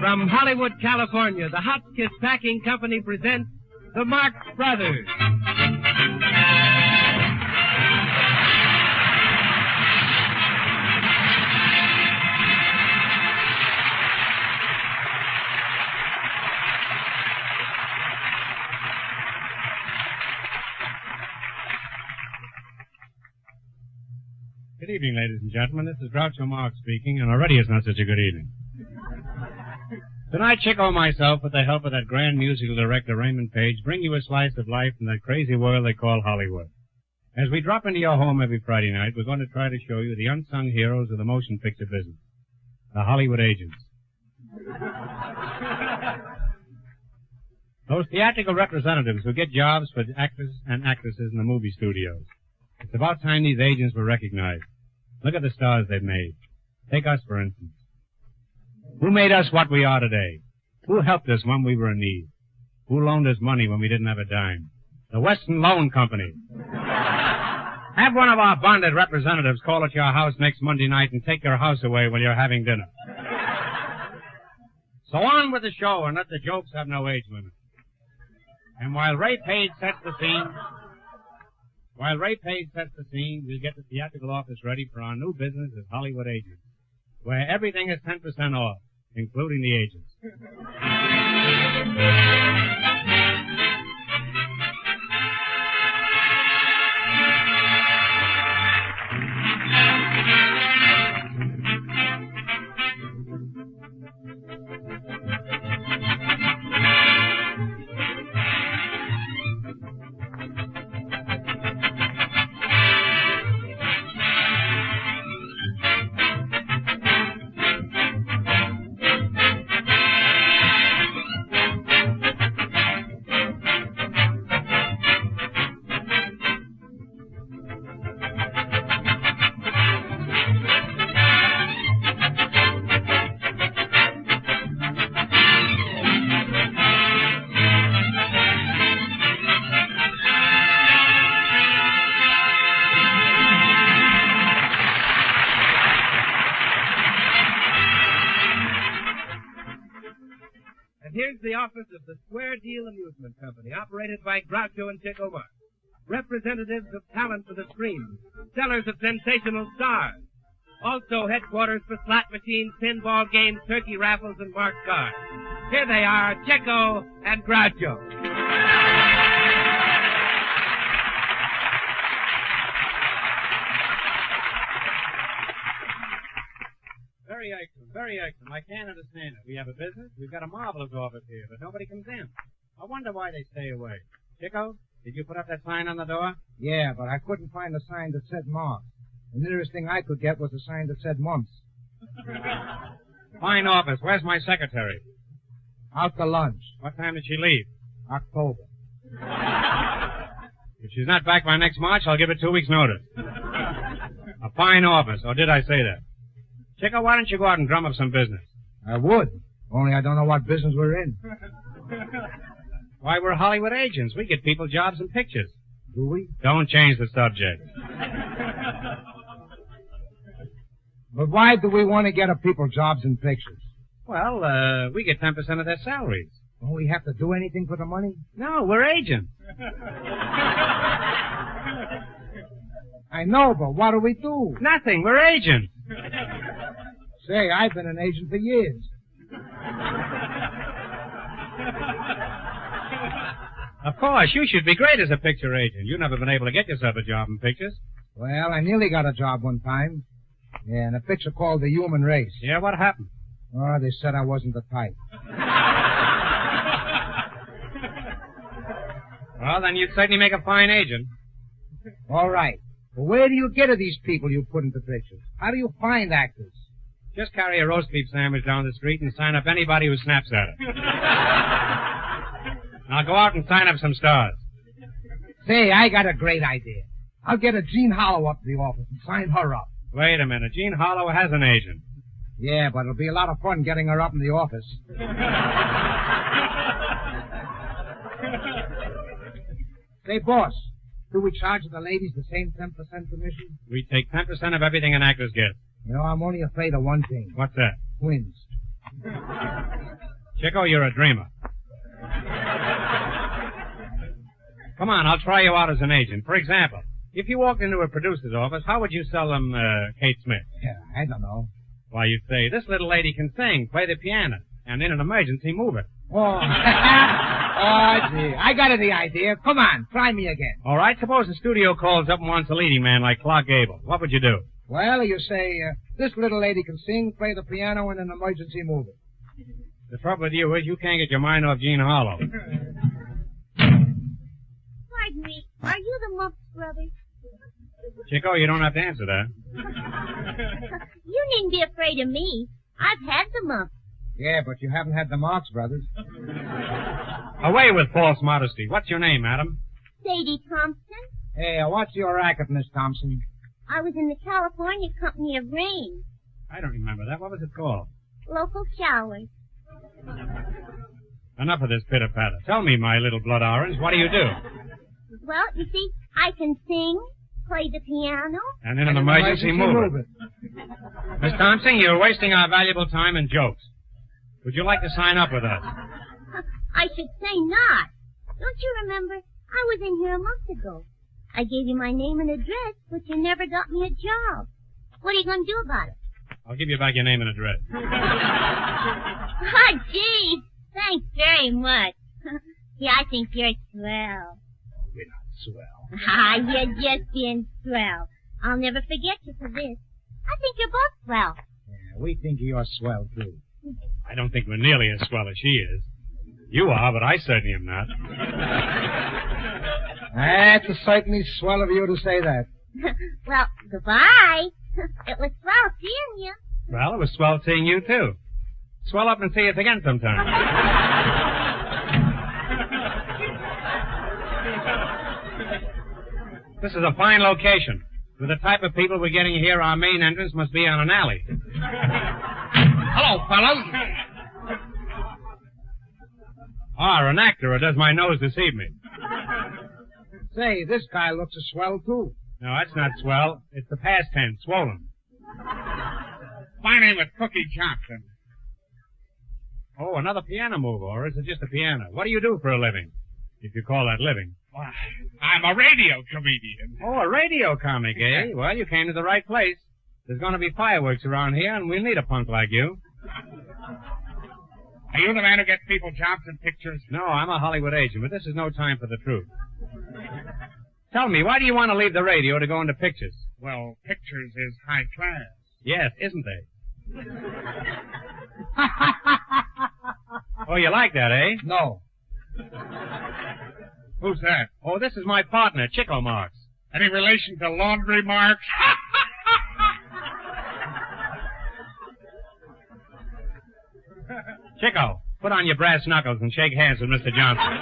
From Hollywood, California, the Hotchkiss Packing Company presents the Marx Brothers. Good evening, ladies and gentlemen. This is Groucho Marx speaking, and already it's not such a good evening. Tonight, Chico and myself, with the help of that grand musical director, Raymond Page, bring you a slice of life in that crazy world they call Hollywood. As we drop into your home every Friday night, we're going to try to show you the unsung heroes of the motion picture business, the Hollywood agents. Those theatrical representatives who get jobs for actors and actresses in the movie studios. It's about time these agents were recognized. Look at the stars they've made. Take us, for instance. Who made us what we are today? Who helped us when we were in need? Who loaned us money when we didn't have a dime? The Western Loan Company. Have one of our bonded representatives call at your house next Monday night and take your house away while you're having dinner. So on with the show and let the jokes have no age limit. And while Ray Page sets the scene, we'll get the theatrical office ready for our new business as Hollywood agents, where everything is 10% off, including the agents. Here's the office of the Square Deal Amusement Company, operated by Groucho and Chico Marx. Representatives of talent for the screen, sellers of sensational stars. Also headquarters for slot machines, pinball games, turkey raffles, and marked cards. Here they are, Chico and Groucho. Very excellent. I can't understand it. We have a business. We've got a marvelous office here, but nobody comes in. I wonder why they stay away. Chico, did you put up that sign on the door? Yeah, but I couldn't find a sign that said Marx. The nearest thing I could get was a sign that said Mumps. Fine office. Where's my secretary? Out to lunch. What time did she leave? October. If she's not back by next March, I'll give her 2 weeks' notice. A fine office, or did I say that? Chico, why don't you go out and drum up some business? I would, only I don't know what business we're in. Why, we're Hollywood agents. We get people jobs and pictures. Do we? Don't change the subject. But why do we want to get a people jobs and pictures? Well, we get 10% of their salaries. Don't we have to do anything for the money? No, we're agents. I know, but what do we do? Nothing. We're agents. Say, I've been an agent for years. Of course, you should be great as a picture agent. You've never been able to get yourself a job in pictures. Well, I nearly got a job one time. Yeah, in a picture called The Human Race. Yeah, what happened? Oh, they said I wasn't the type. Well, then you'd certainly make a fine agent. All right. Well, where do you get of these people you put into pictures? How do you find actors? Just carry a roast beef sandwich down the street and sign up anybody who snaps at it. Now go out and sign up some stars. Say, I got a great idea. I'll get a Jean Hollow up to the office and sign her up. Wait a minute. Jean Hollow has an agent. Yeah, but it'll be a lot of fun getting her up in the office. Say, boss, do we charge the ladies the same 10% commission? We take 10% of everything an actress gets. You know, I'm only afraid of one thing. What's that? Twins. Chico, you're a dreamer. Come on, I'll try you out as an agent. For example, if you walked into a producer's office, how would you sell them Kate Smith? Yeah, I don't know. Why, you'd say, this little lady can sing, play the piano, and in an emergency, move it. Oh, oh, gee. I got the idea. Come on, try me again. All right, suppose the studio calls up and wants a leading man like Clark Gable. What would you do? Well, you say, this little lady can sing, play the piano, and in an emergency, move it. The trouble with you is you can't get your mind off Gene Harlow. Pardon me, are you the Mumps brothers? Chico, you don't have to answer that. You needn't be afraid of me. I've had the mumps. Yeah, but you haven't had the Marx brothers. Away with false modesty. What's your name, madam? Sadie Thompson. Hey, what's your racket, Miss Thompson? I was in the California Company of Rain. I don't remember that. What was it called? Local showers. Enough of this pitter-patter. Tell me, my little blood orange, what do you do? Well, you see, I can sing, play the piano. And in an emergency, move it. Miss Thompson, you're wasting our valuable time in jokes. Would you like to sign up with us? I should say not. Don't you remember? I was in here a month ago. I gave you my name and address, but you never got me a job. What are you going to do about it? I'll give you back your name and address. Oh, gee. Thanks very much. Yeah, I think you're swell. You're not swell. You're just being swell. I'll never forget you for this. I think you're both swell. Yeah, we think you're swell, too. I don't think we're nearly as swell as she is. You are, but I certainly am not. That's certainly swell of you to say that. Well, goodbye. It was swell seeing you. Well, it was swell seeing you, too. Swell up and see us again sometime. This is a fine location. With the type of people we're getting here, our main entrance must be on an alley. Hello, fellas. An actor who does my nose deceive me. Say, this guy looks a swell, too. No, that's not swell. It's the past tense, swollen. My name is Cookie Johnson. Oh, another piano mover, or is it just a piano? What do you do for a living? If you call that living. Why, I'm a radio comedian. Oh, a radio comic, eh? Well, you came to the right place. There's going to be fireworks around here, and we'll need a punk like you. Are you the man who gets people jobs in pictures? No, I'm a Hollywood agent, but this is no time for the truth. Tell me, why do you want to leave the radio to go into pictures? Well, pictures is high class. Yes, isn't they? Oh, you like that, eh? No. Who's that? Oh, this is my partner, Chico Marx. Any relation to Laundry Marx? Chico, put on your brass knuckles and shake hands with Mr. Johnson.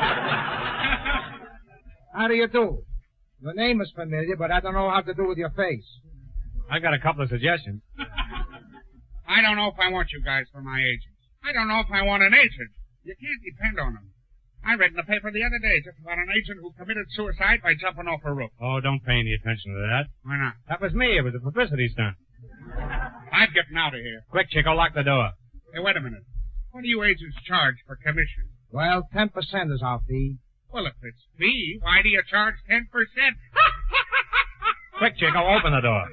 How do you do? Your name is familiar, but I don't know how to do with your face. I've got a couple of suggestions. I don't know if I want you guys for my agents. I don't know if I want an agent. You can't depend on them. I read in the paper the other day just about an agent who committed suicide by jumping off a roof. Oh, don't pay any attention to that. Why not? That was me. It was a publicity stunt. I'm getting out of here. Quick, Chico, lock the door. Hey, wait a minute. What do you agents charge for commission? Well, 10% is our fee. Well, if it's fee, why do you charge 10%? Quick, Chico, open the door.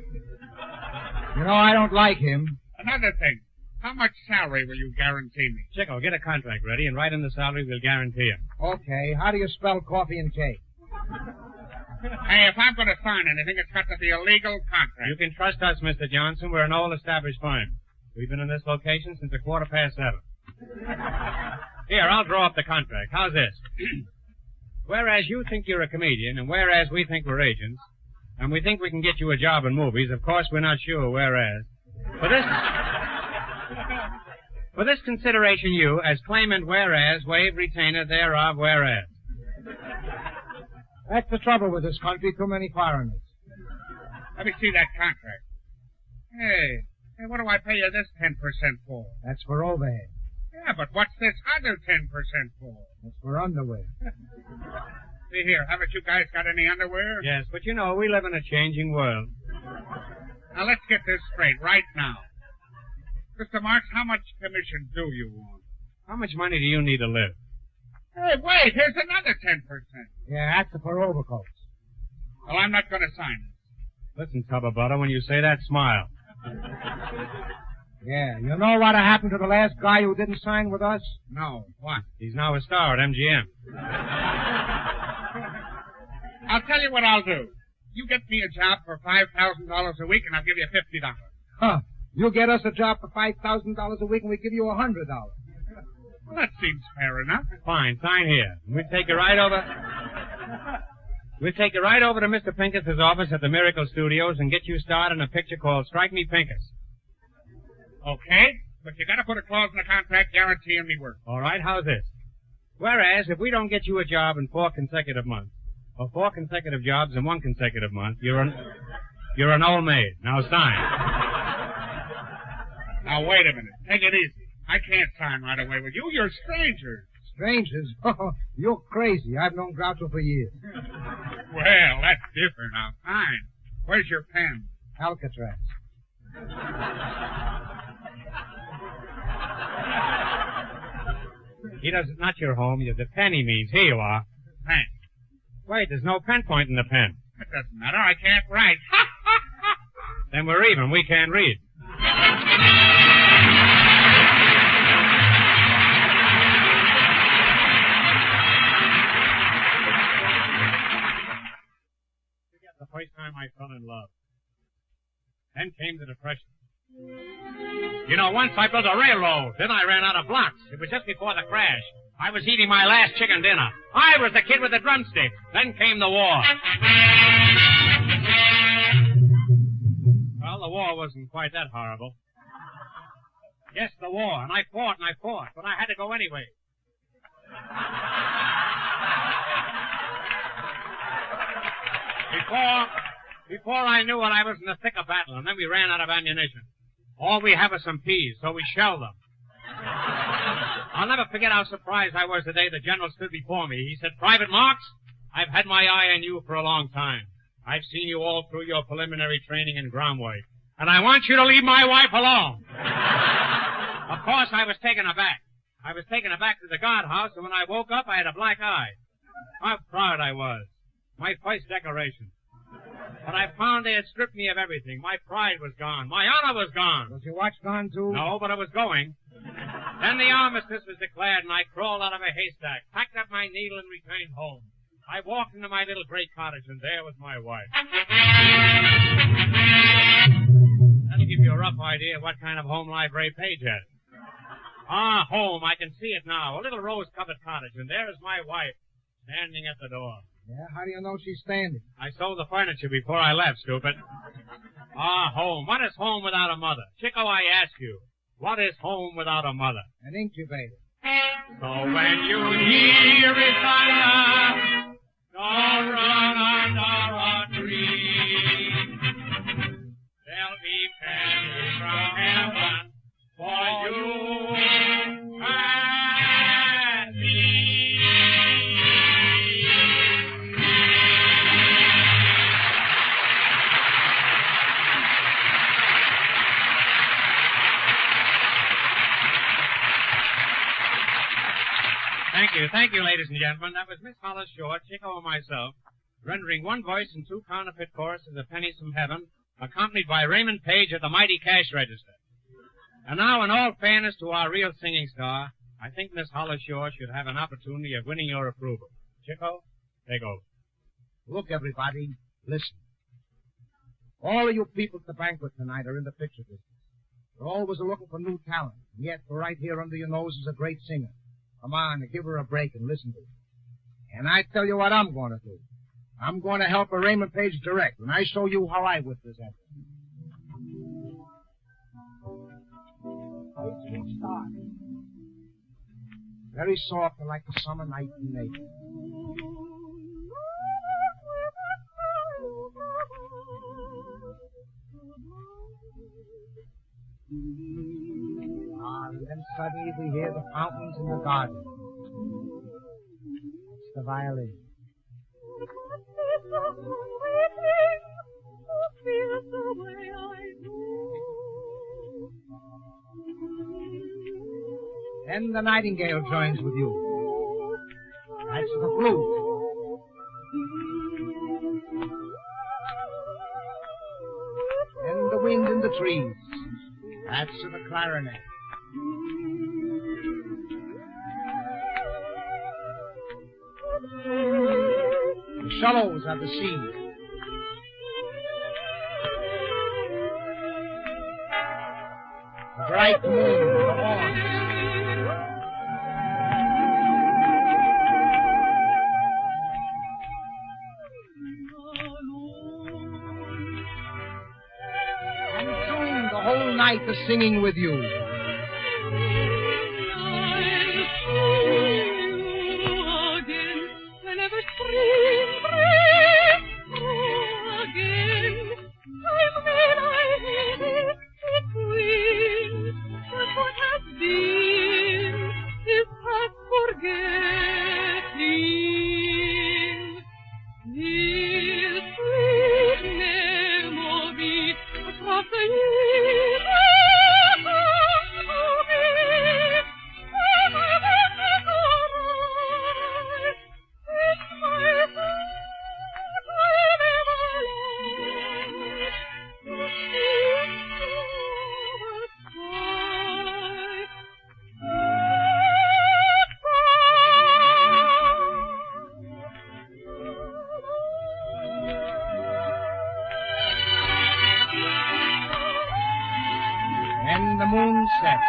You know, I don't like him. Another thing. How much salary will you guarantee me? Chico, get a contract ready and write in the salary we'll guarantee you. Okay, how do you spell coffee and cake? Hey, if I'm going to sign anything, it's got to be a legal contract. You can trust us, Mr. Johnson. We're an old established firm. We've been in this location since 7:15. Here, I'll draw up the contract. How's this? Whereas you think you're a comedian, and whereas we think we're agents, and we think we can get you a job in movies, of course we're not sure whereas. For this consideration, you, as claimant whereas, waive retainer thereof whereas. That's the trouble with this country, too many foreigners. Let me see that contract. Hey, Hey, what do I pay you this 10% for? That's for overhead. Yeah, but what's this other 10% for? That's for underwear. See here, haven't you guys got any underwear? Yes, but you know, we live in a changing world. Now, let's get this straight right now. Mr. Marx, how much commission do you want? How much money do you need to live? Hey, wait, here's another 10%. Yeah, that's for overcoats. Well, I'm not going to sign it. Listen, Tubba Butter, when you say that, smile. Yeah, you know what happened to the last guy who didn't sign with us? No, what? He's now a star at MGM. I'll tell you what I'll do. You get me a job for $5,000 a week, and I'll give you $50. Huh. You get us a job for $5,000 a week and we give you $100. Well, that seems fair enough. Fine, sign here. We'll take you right over. We'll take you right over to Mr. Pincus's office at the Miracle Studios and get you started in a picture called Strike Me Pincus. Okay, but you gotta put a clause in the contract guaranteeing me work. All right, how's this? Whereas, if we don't get you a job in 4 consecutive months, or 4 consecutive jobs in 1 consecutive month, you're an old maid. Now sign. Now, wait a minute. Take it easy. I can't sign right away with you. You're strangers. Strangers? Oh, you're crazy. I've known Groucho for years. Well, that's different now. Fine. Where's your pen? Alcatraz. He doesn't, not your home. The pen he means. Here you are. Thanks. Wait, there's no pen point in the pen. It doesn't matter. I can't write. Then we're even. We can't read. The first time I fell in love. Then came the depression. You know, once I built a railroad. Then I ran out of blocks. It was just before the crash. I was eating my last chicken dinner. I was the kid with the drumstick. Then came the war. Well, the war wasn't quite that horrible. Yes, the war. And I fought, but I had to go anyway. Before I knew it, I was in the thick of battle, and then we ran out of ammunition. All we have is some peas, so we shelled them. I'll never forget how surprised I was the day the general stood before me. He said, "Private Marx, I've had my eye on you for a long time. I've seen you all through your preliminary training in ground work, and I want you to leave my wife alone." Of course, I was taken aback. I was taken aback to the guardhouse, and when I woke up, I had a black eye. How proud I was. My first decoration. But I found they had stripped me of everything. My pride was gone. My honor was gone. Was your watch gone, too? No, but it was going. Then the armistice was declared, and I crawled out of a haystack, packed up my needle, and returned home. I walked into my little gray cottage, and there was my wife. That'll give you a rough idea of what kind of home life Ray Page had. Ah, home. I can see it now. A little rose-covered cottage, and there is my wife, standing at the door. Yeah, how do you know she's standing? I sold the furniture before I left, stupid. Ah, home. What is home without a mother? Chico, I ask you, what is home without a mother? An incubator. So when you hear it thunder, don't run under a tree. There'll be pennies from heaven for you and me. Thank you, ladies and gentlemen. That was Miss Hollis Short, Chico, and myself, rendering one voice and 2 counterfeit choruses of Pennies from Heaven, accompanied by Raymond Page at the mighty cash register. And now, in all fairness to our real singing star, I think Miss Hollis Short should have an opportunity of winning your approval. Chico, take over. Look, everybody, listen. All of you people at the banquet tonight are in the picture business. You're always looking for new talent, and yet right here under your nose is a great singer. Come on, give her a break and listen to her. And I tell you what I'm going to do. I'm going to help her Raymond Page direct, and I show you how I would present her. Let's start. Very soft and like a summer night in nature. suddenly we hear the fountains in the garden. It's the violin. Then the nightingale joins with you. That's the flute. And the wind in the trees. That's the clarinet. The shallows are the sea. The bright moon, the horns. And soon the whole night is singing with you. And the moon sets.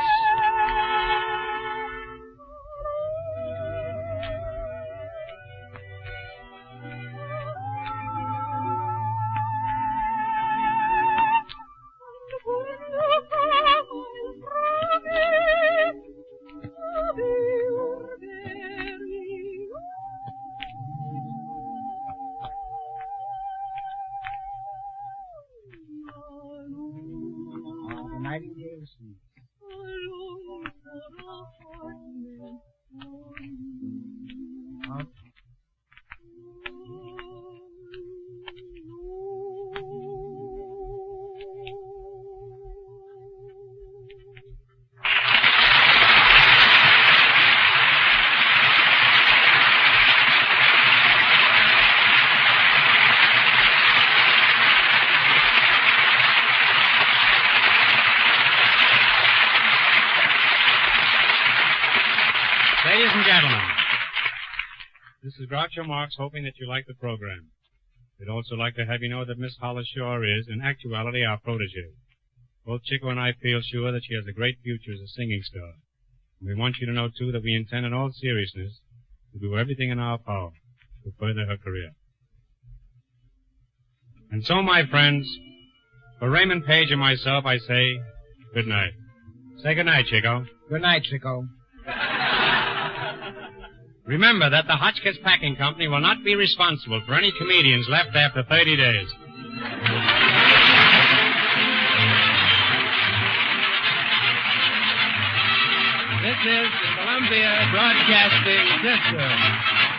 The nightingale sleeps. Ladies and gentlemen, this is Groucho Marx hoping that you like the program. We'd also like to have you know that Miss Hollis sure is, in actuality, our protege. Both Chico and I feel sure that she has a great future as a singing star. And we want you to know, too, that we intend in all seriousness to do everything in our power to further her career. And so, my friends, for Raymond Page and myself, I say good night. Say good night, Chico. Good night, Chico. Remember that the Hotchkiss Packing Company will not be responsible for any comedians left after 30 days. This is the Columbia Broadcasting System.